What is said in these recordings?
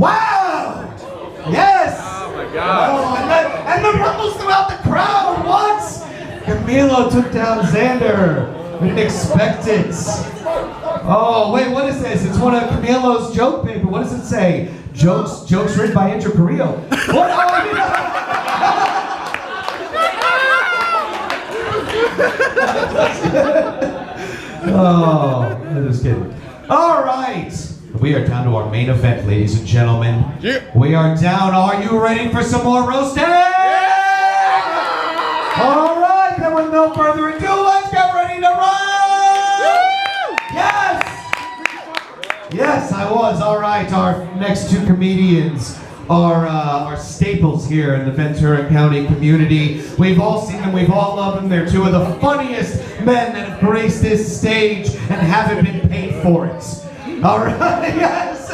Wow! Yes! Oh my God! Oh, and the rumbles throughout the crowd. What? Camilo took down Xander. We didn't expect it. Oh wait, what is this? It's one of Camilo's joke paper. What does it say? Jokes written by Andrew Carrillo. What? Oh, I'm just kidding. All right. We are down to our main event, ladies and gentlemen. Yeah. We are down. Are you ready for some more roasting? Yeah! All right, then with no further ado, let's get ready to roast! Yes! Yes, I was. All right, our next two comedians are staples here in the Ventura County community. We've all seen them, we've all loved them. They're two of the funniest men that have graced this stage and haven't been paid for it. All right, yes.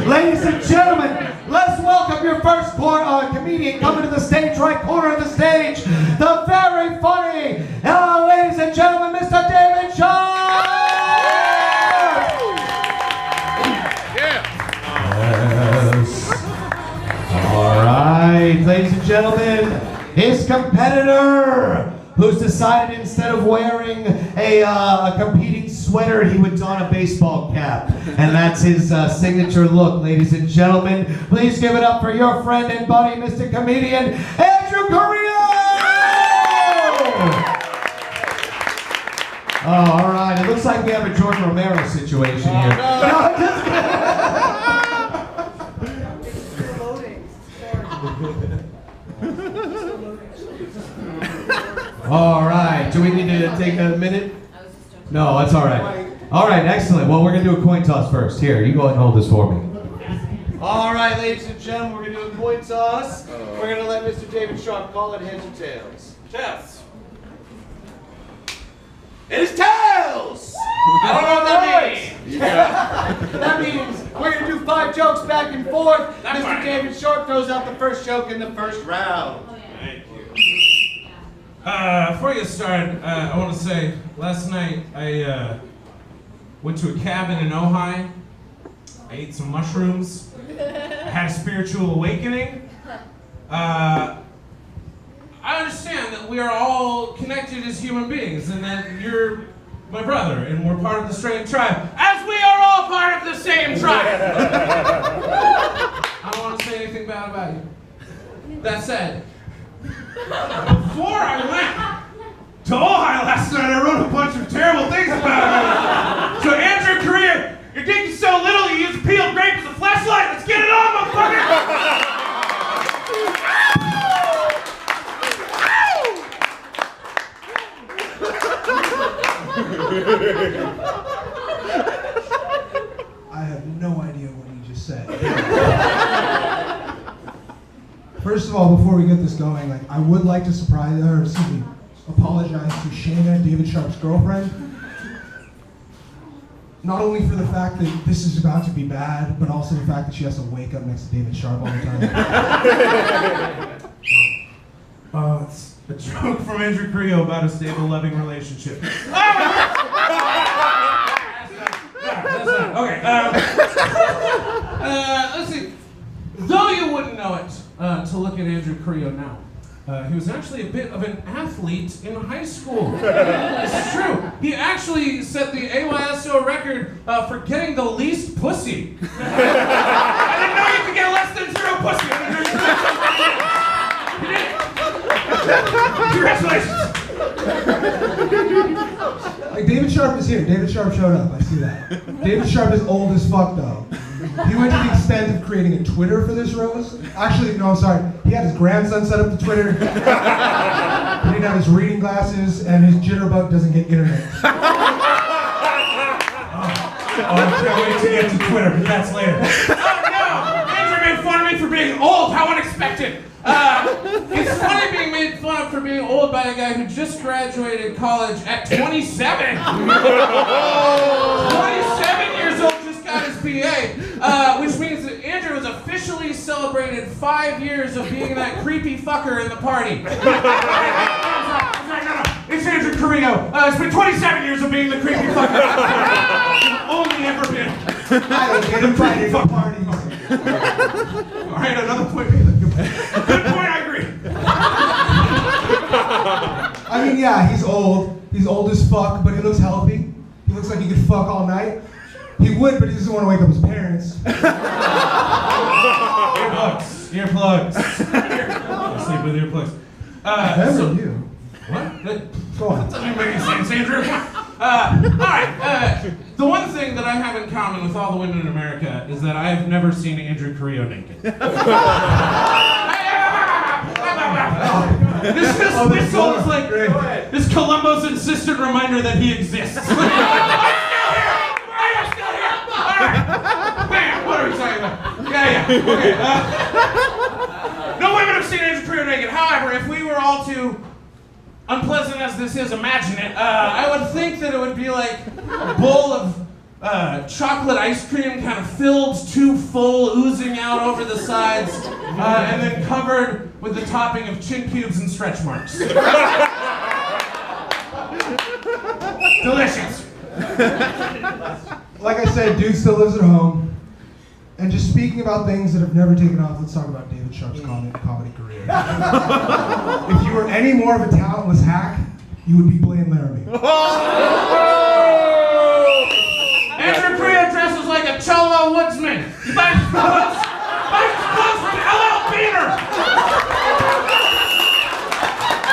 Ladies and gentlemen, let's welcome your first comedian coming to the stage, right corner of the stage. The very funny, ladies and gentlemen, Mr. David Sharp! Yeah. Yes. All right, ladies and gentlemen, his competitor, who's decided instead of wearing a competing sweater, he would don a baseball cap. And that's his signature look, ladies and gentlemen. Please give it up for your friend and buddy, Mr. Comedian, Andrew Carrillo! Oh, all right, it looks like we have a Jordan Romero situation here. No, just all right, do we need to take a minute? No, that's all right. All right, excellent. Well, we're going to do a coin toss first. Here, you go ahead and hold this for me. All right, ladies and gentlemen, we're going to do a coin toss. We're going to let Mr. David Sharp call it heads or tails. Tails. It is tails! I don't know what that means. Yeah. That means we're going to do 5 jokes back and forth. That's Mr. right. David Sharp throws out the first joke in the first round. Thank you. Before you start, I want to say, last night I went to a cabin in Ojai. I ate some mushrooms. I had a spiritual awakening. I understand that we are all connected as human beings and that you're my brother and we're part of the same tribe, as we are all part of the same tribe. I don't want to say anything bad about you. That said, before I went to Ojai last night, I wrote a bunch of terrible things about you. So Andrew Carrillo, your dick is so little you use peeled grape as a flashlight. Let's get it on, motherfucker! I have no idea what you just said. First of all, before we get this going, I would like to apologize to Shayna, David Sharp's girlfriend. Not only for the fact that this is about to be bad, but also the fact that she has to wake up next to David Sharp all the time. It's a joke from Andrew Carrillo about a stable, loving relationship. Okay, let's see. Though you wouldn't know it, to look at Andrew Carrillo now, he was actually a bit of an athlete in high school. This is true. He actually set the AYSO record for getting the least pussy. I didn't know you could get less than 0 pussy. You did it. Congratulations. David Sharp is here. David Sharp showed up. I see that. David Sharp is old as fuck, though. He went to the extent of creating a Twitter for this roast. Actually, no, I'm sorry. He had his grandson set up the Twitter. He didn't have his reading glasses, and his jitterbug doesn't get internet. I can't wait to get to Twitter, but that's later. Oh no! Andrew made fun of me for being old. How unexpected! It's funny being made fun of for being old by a guy who just graduated college at 27. 27 years old, just got his BA, which means that Andrew has officially celebrated 5 years of being that creepy fucker in the party. It's Andrew Carrillo. It's been 27 years of being the creepy fucker. Only ever been. I don't get invited to parties. He's old as fuck, but he looks healthy. He looks like he could fuck all night. He would, but he doesn't want to wake up his parents. Earplugs. I sleep with earplugs. Never you. What? Go on. That doesn't make any sense, Andrew. Alright, the one thing that I have in common with all the women in America is that I have never seen Andrew Carrillo naked. This whistle is like this Columbo's insistent reminder that he exists. I'm still here! Alright! Bam! What are we talking about? Yeah. Okay. No women have seen Andrew Carrillo naked. However, if we were all to unpleasant as this is, imagine it. I would think that it would be like a bowl of chocolate ice cream, kind of filled too full, oozing out over the sides, and then covered with the topping of chin cubes and stretch marks. Delicious. Like I said, dude still lives at home. And just speaking about things that have never taken off, let's talk about David Sharp's comedy career. If you were any more of a talentless hack, you would be Blaine Laramie. Andrew Carrillo dresses like a Cholo woodsman. He buys clothes from LL Beaner.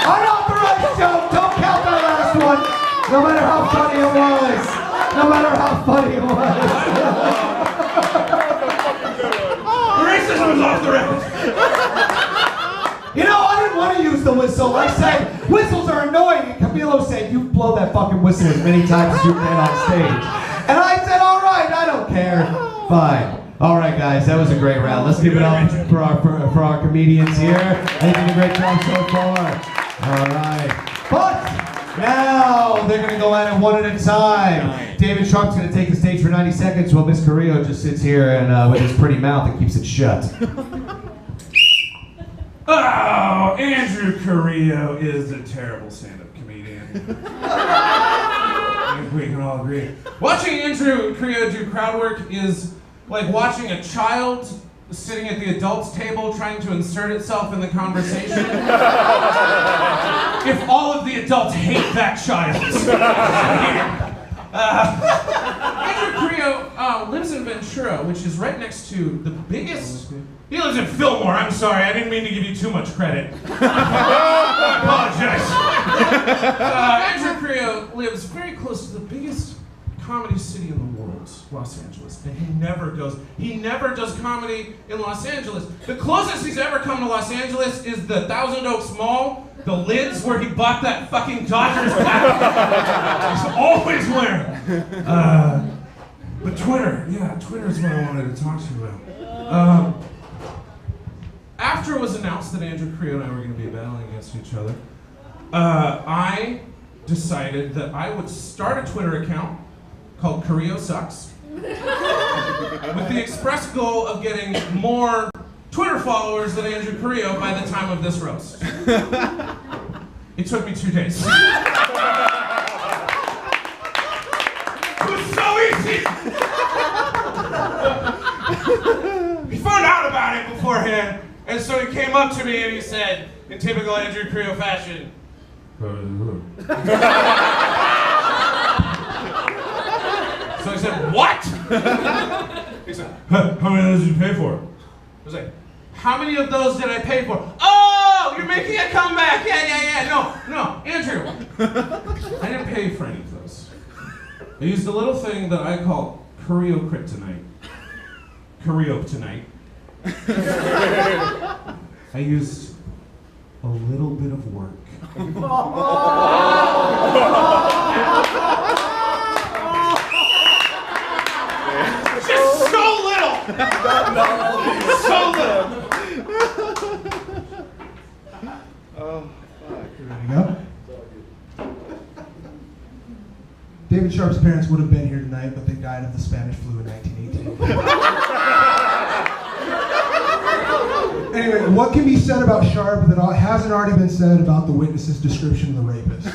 Unauthorized joke. Don't count that last one. No matter how funny it was. No matter how funny it was. Racism is off the record. You know, I didn't want to use the whistle. I said, whistles are annoying. And Camilo said, you blow that fucking whistle as many times as you can on stage. And I said, all right, I don't care. Fine. All right, guys, that was a great round. Let's give it up for our comedians here. They did a great job so far. All right. But now they're going to go at it one at a time. David Sharp's going to take the stage for 90 seconds while Miss Carrillo just sits here and with his pretty mouth and keeps it shut. Oh, Andrew Carrillo is a terrible stand-up comedian. I think we can all agree. Watching Andrew Carrillo do crowd work is like watching a child sitting at the adults' table trying to insert itself in the conversation. If all of the adults hate that child. Andrew Carrillo lives in Ventura, which is right next to the biggest... He lives in Fillmore. I'm sorry, I didn't mean to give you too much credit. I apologize. Andrew Carrillo lives very close to the biggest comedy city in the world, Los Angeles, and he never does comedy in Los Angeles. The closest he's ever come to Los Angeles is the Thousand Oaks Mall, the Lids, where he bought that fucking Dodgers hat. He's always wearing. But Twitter is what I wanted to talk to you about. After it was announced that Andrew Carrillo and I were going to be battling against each other, I decided that I would start a Twitter account called Carrillo Sucks, with the express goal of getting more Twitter followers than Andrew Carrillo by the time of this roast. It took me 2 days. It was so easy! He found out about it beforehand, and so he came up to me and he said, in typical Andrew Carrillo fashion, so I said, what? He said, how many of those did you pay for? I was like, how many of those did I pay for? Oh, you're making a comeback. Yeah. No, Andrew. I didn't pay for any of those. I used a little thing that I call Carrillo Kryptonite. Carrillo tonight. I used a little bit of work. Just so little! So little! Oh, fuck. You ready to go? David Sharp's parents would have been here tonight, but they died of the Spanish flu in 1918. Anyway, what can be said about Sharp that hasn't already been said about the witness's description of the rapist?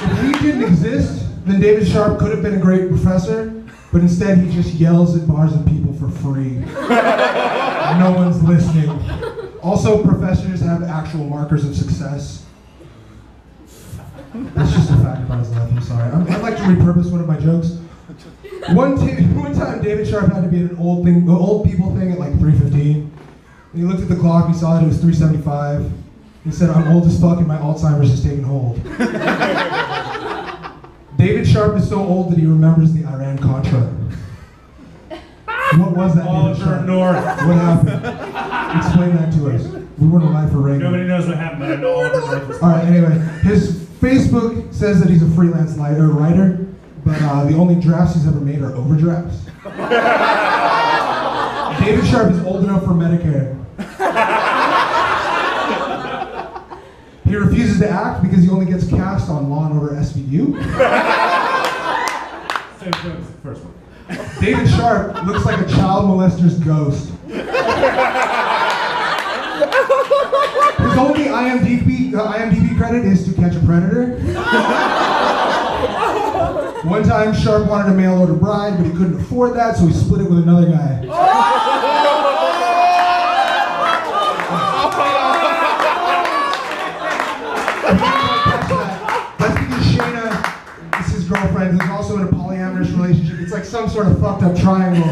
If he didn't exist, then David Sharp could have been a great professor, but instead he just yells at bars and people for free. No one's listening. Also, professors have actual markers of success. That's just a fact about his life, I'm sorry. I'd like to repurpose one of my jokes. One time, David Sharp had to be at an old people thing at like 3:15. And he looked at the clock, he saw that it was 3:75. He said, I'm old as fuck and my Alzheimer's is taking hold. David Sharp is so old that he remembers the Iran-Contra. What was that, David Sharp? North. What happened? Explain that to us. We weren't alive for Reagan. Nobody knows what happened, but I know Oliver North was. Alright, anyway, his Facebook says that he's a freelance writer, but the only drafts he's ever made are overdrafts. David Sharp is old enough for Medicare. He refuses to act because he only gets cast on Law & Order SVU. Same joke as the first one. David Sharp looks like a child molester's ghost. His only IMDb credit is To Catch a Predator. One time, Sharp wanted a mail-order bride, but he couldn't afford that, so he split it with another guy. That's because Shayna is his girlfriend, who's also in a polyamorous relationship. It's like some sort of fucked up triangle.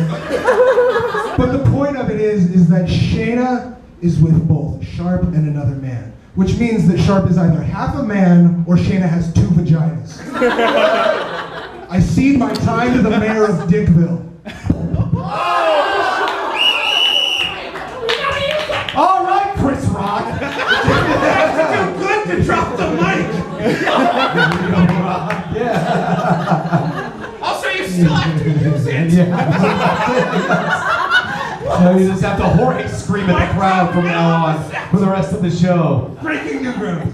But the point of it is that Shayna is with both Sharp and another man, which means that Sharp is either half a man or Shayna has two vaginas. I cede my time to the mayor of Dickville. All right, Chris Rock. Too good to drop the mic! Yeah. Also, you still have to use it. So you just have to Jorge scream at the crowd from now on for the rest of the show. Breaking new ground.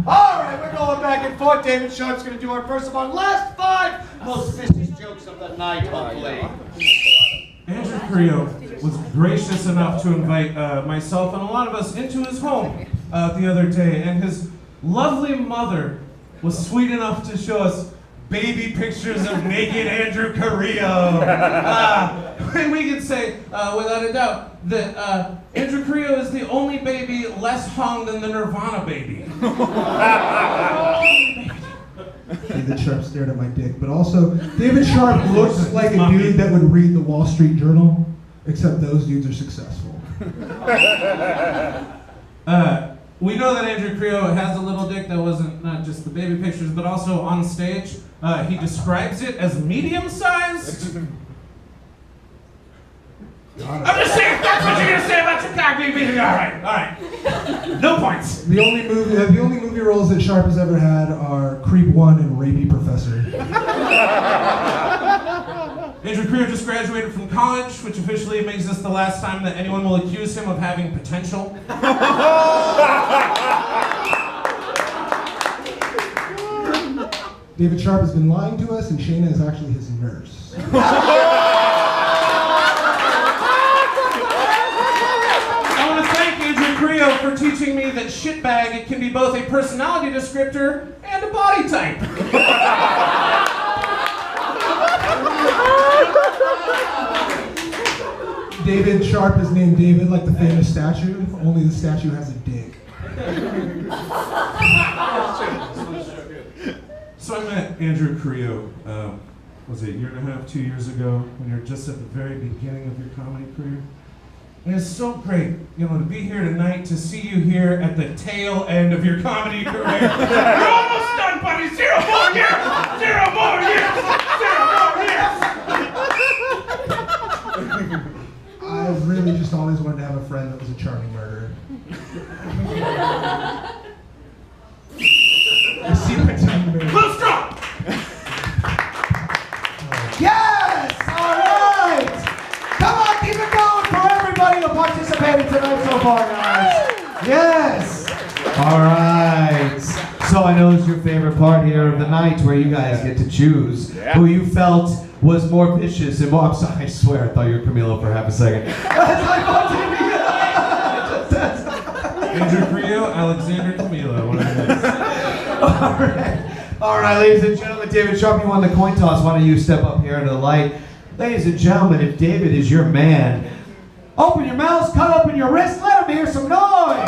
All right, we're going back and forth. David Sharp's going to do our first of our last 5 most vicious jokes of the night, hopefully. Andrew Carrillo was gracious enough to invite myself and a lot of us into his home the other day, and his lovely mother was sweet enough to show us baby pictures of naked Andrew Carrillo. And we can say, without a doubt, that Andrew Carrillo is the only baby less hung than the Nirvana baby. David Sharp stared at my dick, but also, David Sharp looks like a dude that would read the Wall Street Journal, except those dudes are successful. We know that Andrew Carrillo has a little dick that wasn't not just the baby pictures, but also on stage. He describes it as medium-sized. I'm just saying, that's what you're gonna say about your cock being medium. All right. No points. The only movie roles that Sharp has ever had are Creep 1 and Rapey Professor. Andrew Carrillo just graduated from college, which officially makes this the last time that anyone will accuse him of having potential. David Sharp has been lying to us, and Shayna is actually his nurse. I want to thank Andrew Carrillo for teaching me that shitbag, it can be both a personality descriptor and a body type. David Sharp is named David like the famous statue, only the statue has a dick. So I met Andrew Carrillo, was it a year and a half, 2 years ago, when you're just at the very beginning of your comedy career? And it's so great, you know, to be here tonight, to see you here at the tail end of your comedy career. You're almost done, buddy! 0 more years! 0 more years! 0 more years! I've really just always wanted to have a friend that was a charming murderer. I see my time there. Close drop! Yes! All right! Come on, keep it going for everybody who participated tonight so far, guys. Yes! All right. So I know it's your favorite part here of the night where you guys get to choose who you felt was more vicious and more... I'm sorry, I swear I thought you were Camilo for half a second. Andrew Carrillo, Alexander Camilo, whatever it is. All right, ladies and gentlemen, David Sharp, you won the coin toss. Why don't you step up here into the light? Ladies and gentlemen, if David is your man, open your mouths, cut open your wrists, let him hear some noise.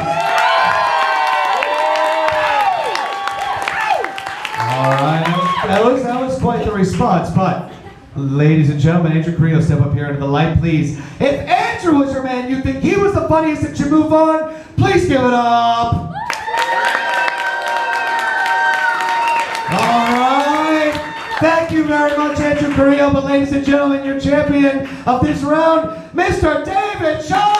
That was quite the response, but ladies and gentlemen, Andrew Carrillo, step up here into the light, please. If Andrew was your man, you think he was the funniest that you move on, please give it up. All right. Thank you very much, Andrew Carrillo, but ladies and gentlemen, your champion of this round, Mr. David Sharp!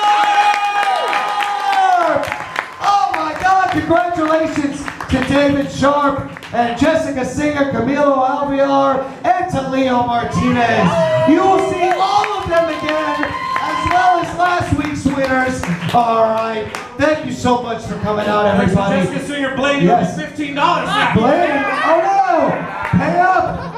Oh my God, congratulations to David Sharp and Jessica Singer, Camilo Alvear, and to Leo Martinez. You will see all of them again, as well as last week's winners. All right. Thank you so much for coming out, everybody. Jessica Singer, Blaine, Yes. $15 now. Blaine, oh no! Pay up!